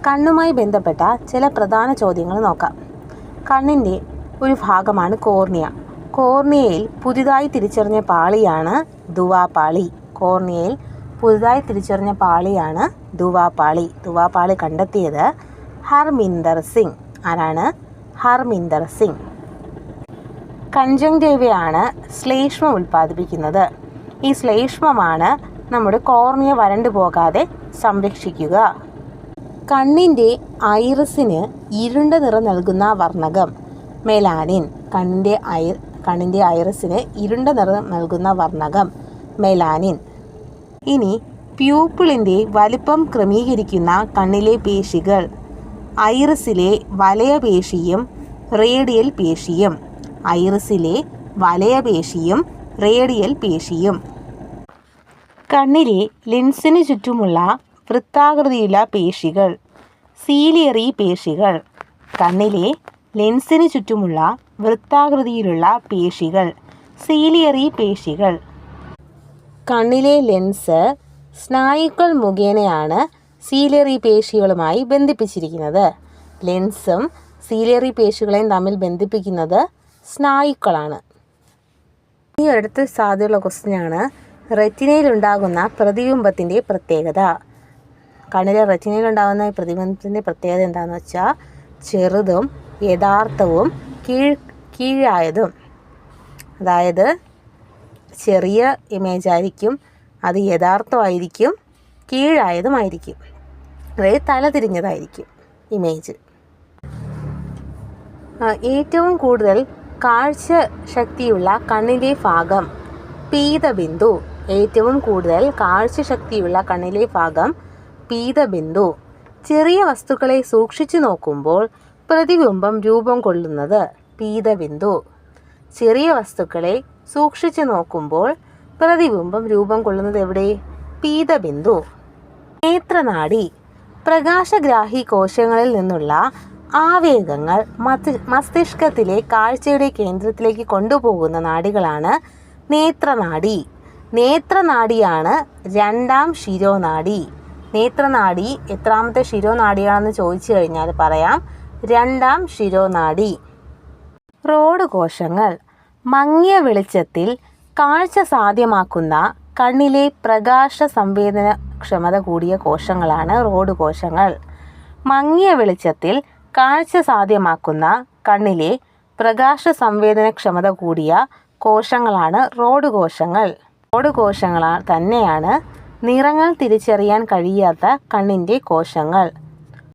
കണ്ണുമായി ബന്ധപ്പെട്ട ചില പ്രധാന ചോദ്യങ്ങൾ നോക്കാം. കണ്ണിൻ്റെ ഒരു ഭാഗമാണ് കോർണിയ. കോർണിയയിൽ പുതിയതായി തിരിച്ചറിഞ്ഞ പാളിയാണ് ദുവാപാളി. കോർണിയയിൽ പുതുതായി തിരിച്ചറിഞ്ഞ പാളിയാണ് ദുവാപാളി. ദുവാപാളി കണ്ടെത്തിയത് ഹർമിന്ദർ സിംഗ്. ആരാണ്? ഹർമിന്ദർ സിംഗ്. കൺജങ്ക്റ്റീവയാണ് ശ്ലേഷ്മം ഉൽപ്പാദിപ്പിക്കുന്നത്. ഈ ശ്ലേഷ്മമാണ് നമ്മുടെ കോർണിയ വരണ്ടു പോകാതെ സംരക്ഷിക്കുക. കണ്ണിൻ്റെ ഐറിസിന് ഇരുണ്ട നിറം നൽകുന്ന വർണ്ണകം മെലാനിൻ. കണ്ണിൻ്റെ ഐറിസിന് ഇരുണ്ട നിറം നൽകുന്ന വർണ്ണകം മെലാനിൻ. ഇനി പ്യൂപ്പിളിൻ്റെ വലിപ്പം ക്രമീകരിക്കുന്ന കണ്ണിലെ പേശികൾ ഐറിസിലെ വലയപേശിയും റേഡിയൽ പേശിയും. ഐറിസിലെ വലയപേശിയും റേഡിയൽ പേശിയും. കണ്ണിലെ ലെൻസിന് ചുറ്റുമുള്ള വൃത്താകൃതിയുള്ള പേശികൾ സീലിയറി പേശികൾ. കണ്ണിലെ ലെൻസിന് ചുറ്റുമുള്ള വൃത്താകൃതിയിലുള്ള പേശികൾ സീലിയറി പേശികൾ. കണ്ണിലെ ലെൻസ് സ്നായുക്കൾ മുഖേനയാണ് സീലിയറി പേശികളുമായി ബന്ധിപ്പിച്ചിരിക്കുന്നത്. ലെൻസും സീലിയറി പേശികളെയും തമ്മിൽ ബന്ധിപ്പിക്കുന്നത് സ്നായുക്കളാണ്. ഈ അടുത്ത സാധ്യതയുള്ള ക്വസ്റ്റ്യനാണ് റെറ്റിനയിലുണ്ടാകുന്ന പ്രതിബിംബത്തിൻ്റെ പ്രത്യേകത. കണ്ണിലെ റെറ്റിനയിലുണ്ടാകുന്ന പ്രതിബിംബത്തിൻ്റെ പ്രത്യേകത എന്താണെന്ന് വെച്ചാൽ ചെറുതും യഥാർത്ഥവും കീഴായതും. അതായത് ചെറിയ ഇമേജ് ആയിരിക്കും, അത് യഥാർത്ഥമായിരിക്കും, കീഴായതുമായിരിക്കും. അതായത് തലതിരിഞ്ഞതായിരിക്കും ഇമേജ്. ഏറ്റവും കൂടുതൽ കാഴ്ച ശക്തിയുള്ള കണ്ണിലെ ഭാഗം പീതബിന്ദു. ഏറ്റവും കൂടുതൽ കാഴ്ച ശക്തിയുള്ള കണ്ണിലെ ഭാഗം പീതബിന്ദു. ചെറിയ വസ്തുക്കളെ സൂക്ഷിച്ചു നോക്കുമ്പോൾ പ്രതിബിംബം രൂപം കൊള്ളുന്നത് പീതബിന്ദു. ചെറിയ വസ്തുക്കളെ സൂക്ഷിച്ചു നോക്കുമ്പോൾ പ്രതിബിംബം രൂപം കൊള്ളുന്നത് എവിടെ? പീതബിന്ദു. നേത്രനാഡി പ്രകാശഗ്രാഹി കോശങ്ങളിൽ നിന്നുള്ള ആവേഗങ്ങൾ മസ്തിഷ്കത്തിലെ കാഴ്ചയുടെ കേന്ദ്രത്തിലേക്ക് കൊണ്ടുപോകുന്ന നാഡികളാണ് നേത്രനാഡി. നേത്രനാഡിയാണ് രണ്ടാം ശിരോനാഡി. നേത്രനാഡി എത്രാമത്തെ ശിരോനാഡിയാണെന്ന് ചോദിച്ചു കഴിഞ്ഞാൽ പറയാം രണ്ടാം ശിരോനാഡി. റോഡ് കോശങ്ങൾ മങ്ങിയ വെളിച്ചത്തിൽ കാഴ്ച സാധ്യമാക്കുന്ന കണ്ണിലെ പ്രകാശ സംവേദന ക്ഷമത കൂടിയ കോശങ്ങളാണ് റോഡ് കോശങ്ങൾ. മങ്ങിയ വെളിച്ചത്തിൽ കാഴ്ച സാധ്യമാക്കുന്ന കണ്ണിലെ പ്രകാശ സംവേദന ക്ഷമത കൂടിയ കോശങ്ങളാണ് റോഡ് കോശങ്ങൾ. റോഡ് കോശങ്ങൾ തന്നെയാണ് നിറങ്ങൾ തിരിച്ചറിയാൻ കഴിയാത്ത കണ്ണിൻ്റെ കോശങ്ങൾ.